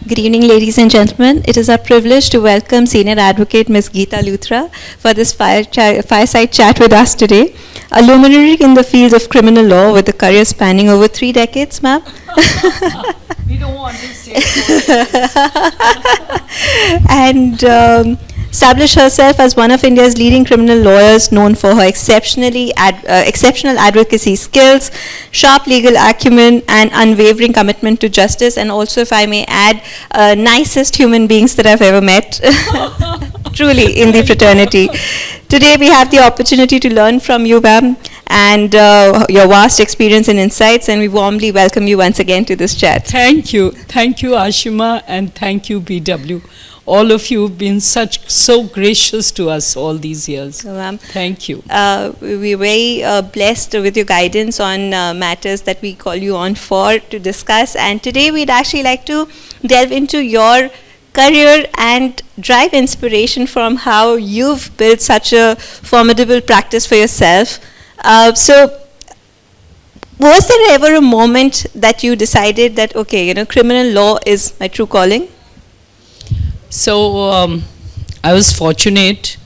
Good evening, ladies and gentlemen. It is our privilege to welcome Senior Advocate Ms. Geeta Luthra for this fireside chat with us today. A luminary in the field of criminal law with a career spanning over 3 decades, ma'am. We don't want to say it. And established herself as one of India's leading criminal lawyers, known for her exceptional advocacy skills, sharp legal acumen, and unwavering commitment to justice, and also, if I may add, nicest human beings that I've ever met, truly, in the fraternity. Today, we have the opportunity to learn from you, ma'am, and your vast experience and insights, and we warmly welcome you once again to this chat. Thank you, Ashima, and thank you, BW. All of you have been so gracious to us all these years. Ma'am, thank you. We're very blessed with your guidance on matters that we call you on for to discuss. And today we'd actually like to delve into your career and drive inspiration from how you've built such a formidable practice for yourself. So was there ever a moment that you decided that, okay, criminal law is my true calling? So I was fortunate.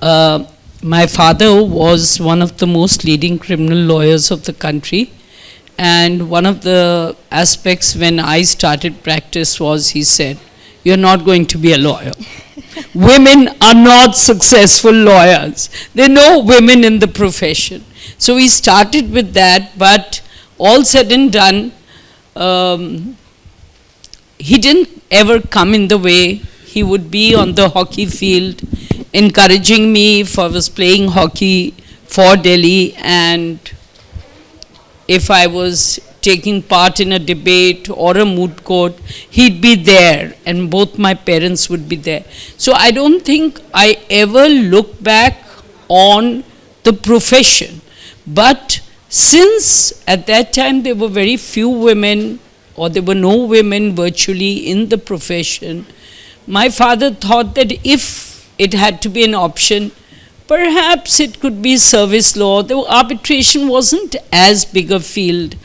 My father was one of the most leading criminal lawyers of the country, and one of the aspects when I started practice was, he said, "You're not going to be a lawyer. Women are not successful lawyers. There are no women in the profession." So we started with that, but all said and done, he didn't ever come in the way. He would be on the hockey field encouraging me if I was playing hockey for Delhi, and if I was taking part in a debate or a moot court, he'd be there, and both my parents would be there. So I don't think I ever look back on the profession. But since at that time there were very few women, or there were no women virtually in the profession, my father thought that if it had to be an option, perhaps it could be service law. The arbitration wasn't as big a field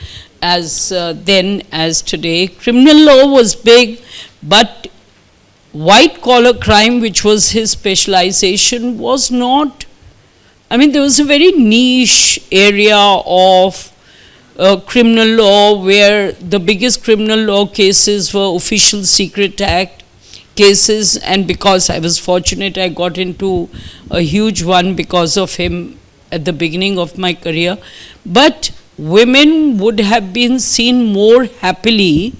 as then as today. Criminal law was big, but white collar crime, which was his specialization, was not. I mean, there was a very niche area of criminal law where the biggest criminal law cases were Official Secret Act cases, and because I was fortunate, I got into a huge one because of him at the beginning of my career. But women would have been seen more happily,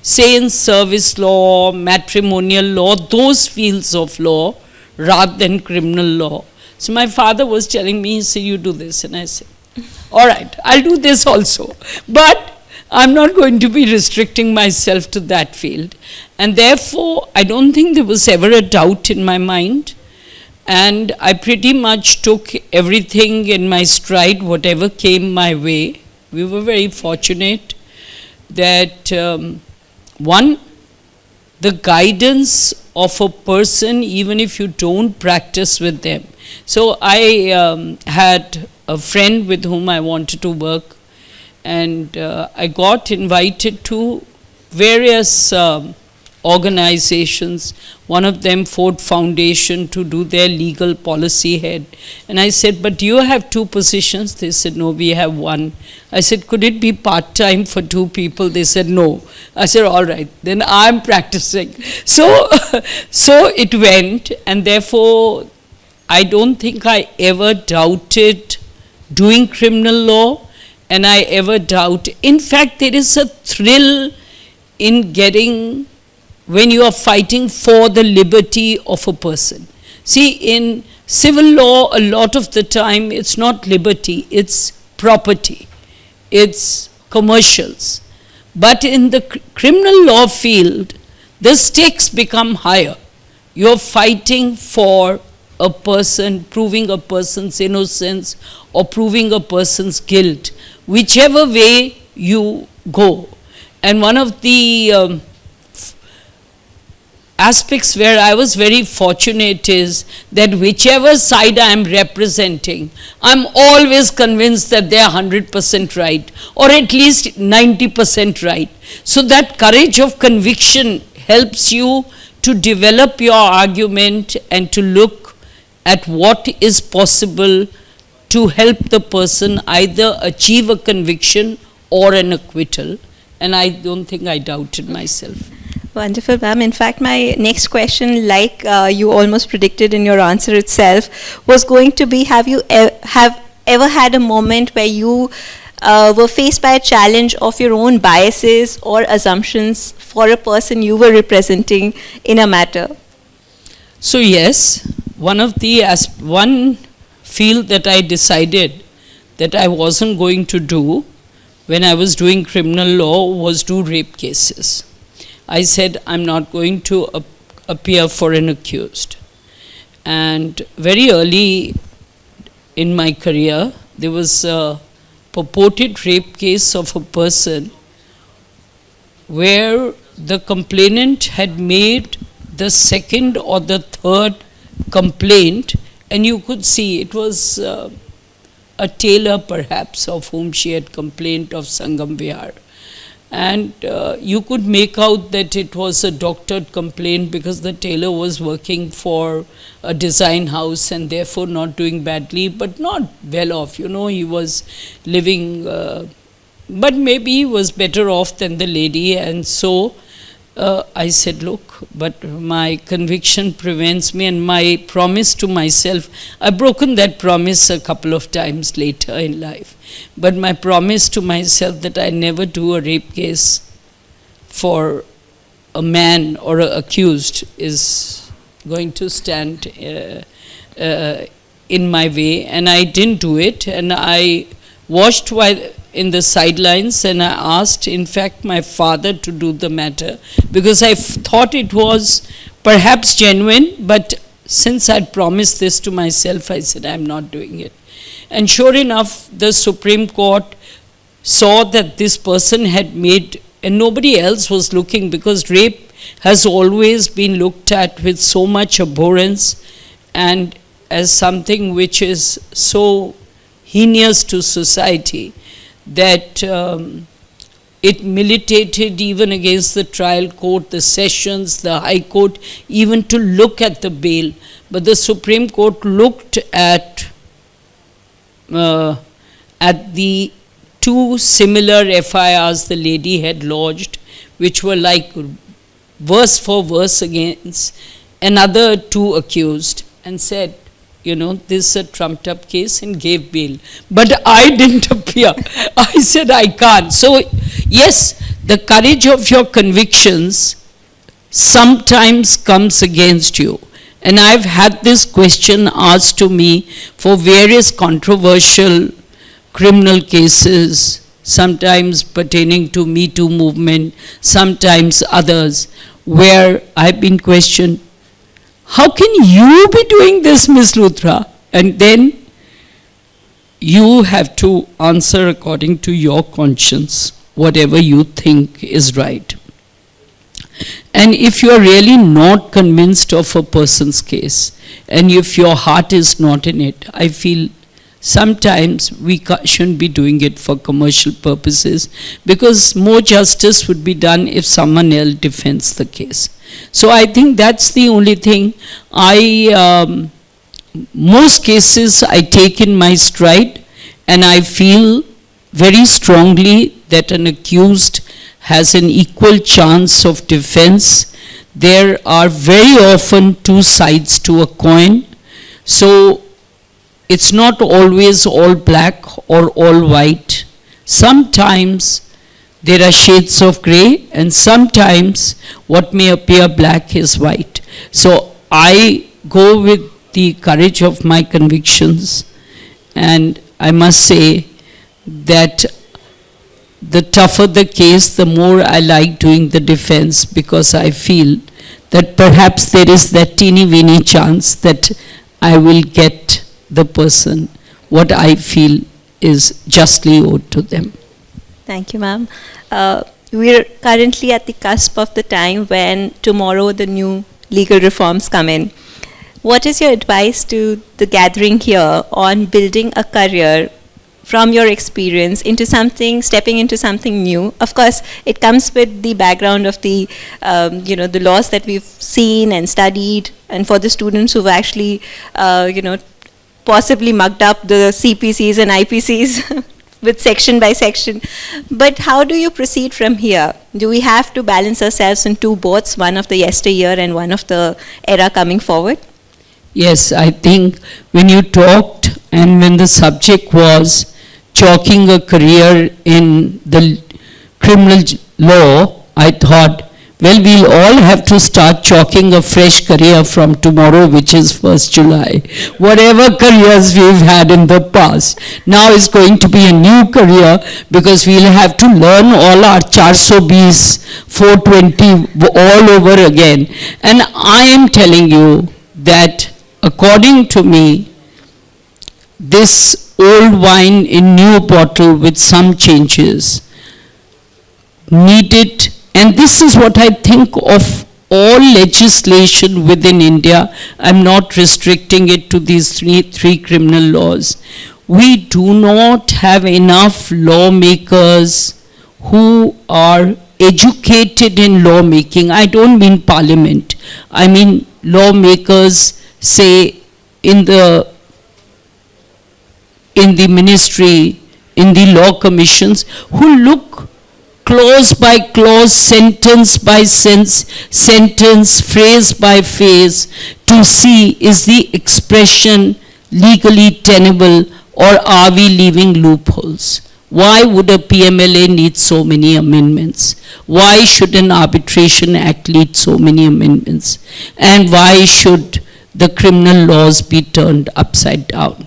say in service law, matrimonial law, those fields of law, rather than criminal law. So my father was telling me, he said, "You do this," and I said, "All right, I'll do this also, but I'm not going to be restricting myself to that field." And therefore, I don't think there was ever a doubt in my mind. And I pretty much took everything in my stride, whatever came my way. We were very fortunate that, one, the guidance of a person, even if you don't practice with them. So I had a friend with whom I wanted to work, and I got invited to various organizations, one of them Ford Foundation, to do their legal policy head. And I said, "But do you have 2 positions?" They said, "No, we have 1. I said, "Could it be part-time for 2 people?" They said, "No." I said, "All right, then I'm practicing." So, so it went, and therefore I don't think I ever doubted doing criminal law, and I ever doubt. In fact, there is a thrill in getting, when you are fighting for the liberty of a person. See, in civil law, a lot of the time, it's not liberty, it's property, it's commercials. But in the criminal law field, the stakes become higher. You're fighting for a person, proving a person's innocence or proving a person's guilt, whichever way you go. And one of the aspects where I was very fortunate is that whichever side I am representing, I'm always convinced that they are 100% right, or at least 90% right. So that courage of conviction helps you to develop your argument and to look at what is possible to help the person either achieve a conviction or an acquittal. And I don't think I doubted myself. Wonderful, ma'am. In fact, my next question, like you almost predicted in your answer itself, was going to be, have you have ever had a moment where you were faced by a challenge of your own biases or assumptions for a person you were representing in a matter? So yes, one field that I decided that I wasn't going to do when I was doing criminal law was do rape cases. I said I'm not going to appear for an accused. And very early in my career, there was a purported rape case of a person where the complainant had made the second or the third complaint, and you could see it was a tailor perhaps of whom she had complained of Sangam Vihar. And you could make out that it was a doctored complaint because the tailor was working for a design house and therefore not doing badly, but not well off. You know, he was living, but maybe he was better off than the lady. And so I said, look, but my conviction prevents me, and my promise to myself, I've broken that promise a couple of times later in life. But my promise to myself that I never do a rape case for a man or an accused is going to stand in my way. And I didn't do it. And I watched while in the sidelines, and I asked, in fact, my father to do the matter because I thought it was perhaps genuine, but since I'd promised this to myself, I said, I'm not doing it. And sure enough, the Supreme Court saw that this person had made, and nobody else was looking, because rape has always been looked at with so much abhorrence and as something which is so heinous to society that it militated even against the trial court, the sessions, the high court, even to look at the bail. But the Supreme Court looked at the two similar FIRs the lady had lodged, which were like verse for verse against another two accused, and said, you know, this is a trumped up case, and gave bail. But I didn't appear. I said I can't. So yes, the courage of your convictions sometimes comes against you. And I've had this question asked to me for various controversial criminal cases, sometimes pertaining to Me Too movement, sometimes others, where I've been questioned, how can you be doing this, Ms. Luthra? And then you have to answer according to your conscience, whatever you think is right. And if you are really not convinced of a person's case, and if your heart is not in it, I feel sometimes we shouldn't be doing it for commercial purposes, because more justice would be done if someone else defends the case. So I think that's the only thing. Most cases I take in my stride, and I feel very strongly that an accused has an equal chance of defense. There are very often two sides to a coin. So it's not always all black or all white. Sometimes there are shades of gray, and sometimes what may appear black is white. So I go with the courage of my convictions, and I must say that the tougher the case, the more I like doing the defense, because I feel that perhaps there is that teeny-weeny chance that I will get the person what I feel is justly owed to them. Thank you, ma'am. We're currently at the cusp of the time when tomorrow the new legal reforms come in. What is your advice to the gathering here on building a career from your experience into something, stepping into something new. Of course, it comes with the background of the, the laws that we've seen and studied, and for the students who've actually, possibly mugged up the CPCs and IPCs with section by section. But how do you proceed from here? Do we have to balance ourselves in two boats, one of the yesteryear and one of the era coming forward? Yes, I think when you talked and when the subject was chalking a career in the criminal law, I thought, well, we'll all have to start chalking a fresh career from tomorrow, which is 1st July. Whatever careers we've had in the past, now is going to be a new career because we'll have to learn all our 420Bs, 420 all over again. And I am telling you that according to me, this old wine in new bottle with some changes needed. And this is what I think of all legislation within India. I'm not restricting it to these three criminal laws. We do not have enough lawmakers who are educated in lawmaking. I don't mean parliament. I mean lawmakers, say, in the ministry, in the law commissions, who look clause by clause, sentence by sentence, phrase by phrase, to see is the expression legally tenable or are we leaving loopholes? Why would a PMLA need so many amendments? Why should an arbitration act need so many amendments? And why should the criminal laws be turned upside down?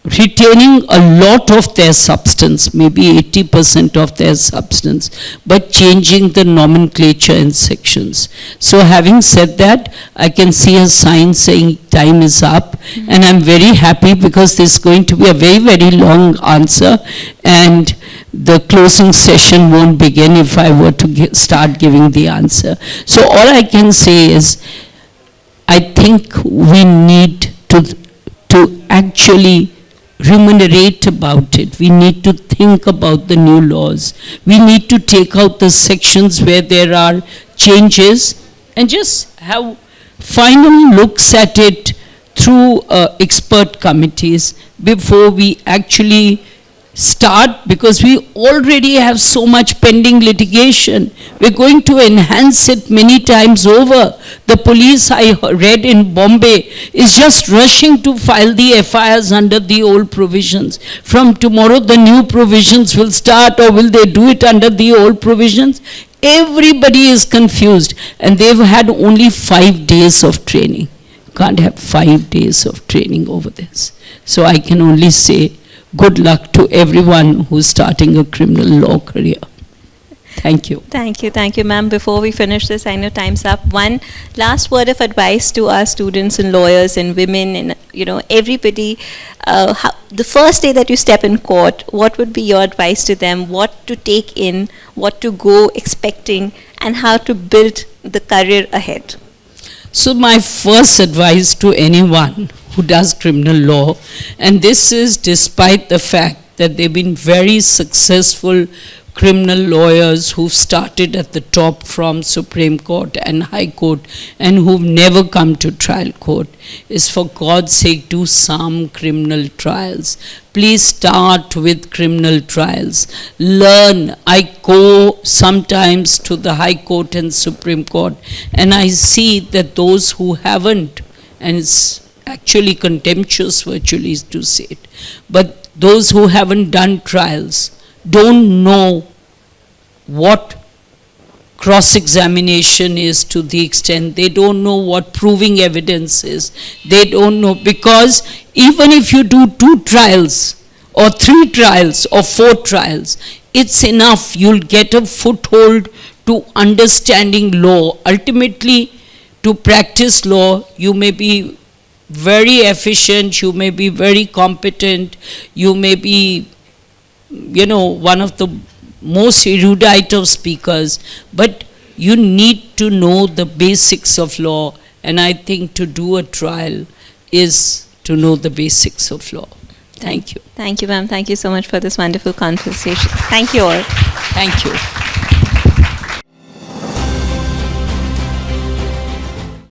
Retaining a lot of their substance, maybe 80% of their substance, but changing the nomenclature and sections. So having said that, I can see a sign saying time is up, and I'm very happy because there's going to be a very, very long answer, and the closing session won't begin if I were to start giving the answer. So all I can say is, I think we need to actually ruminate about it. We need to think about the new laws. We need to take out the sections where there are changes and just have final looks at it through expert committees before we actually start, because we already have so much pending litigation. We're going to enhance it many times over. The police, I read in Bombay, is just rushing to file the FIRs under the old provisions. From tomorrow, the new provisions will start, or will they do it under the old provisions? Everybody is confused, and they've had only 5 days of training. You can't have 5 days of training over this. So I can only say, good luck to everyone who's starting a criminal law career. Thank you. Thank you, ma'am. Before we finish this, I know time's up. One last word of advice to our students and lawyers and women and, everybody. The first day that you step in court, what would be your advice to them? What to take in, what to go expecting, and how to build the career ahead? So my first advice to anyone who does criminal law, and this is despite the fact that they've been very successful criminal lawyers who've started at the top from Supreme Court and High Court and who've never come to trial court, is for God's sake do some criminal trials. Please start with criminal trials. Learn. I go sometimes to the High Court and Supreme Court and I see that those who haven't, and it's actually contemptuous virtually to say it, but those who haven't done trials don't know what cross-examination is to the extent. They don't know what proving evidence is. They don't know, because even if you do 2 trials or 3 trials or 4 trials, it's enough. You'll get a foothold to understanding law. Ultimately, to practice law, you may be very efficient, you may be very competent, you may be, one of the most erudite of speakers, but you need to know the basics of law, and I think to do a trial is to know the basics of law. Thank you. Thank you, ma'am. Thank you so much for this wonderful conversation. Thank you all. Thank you.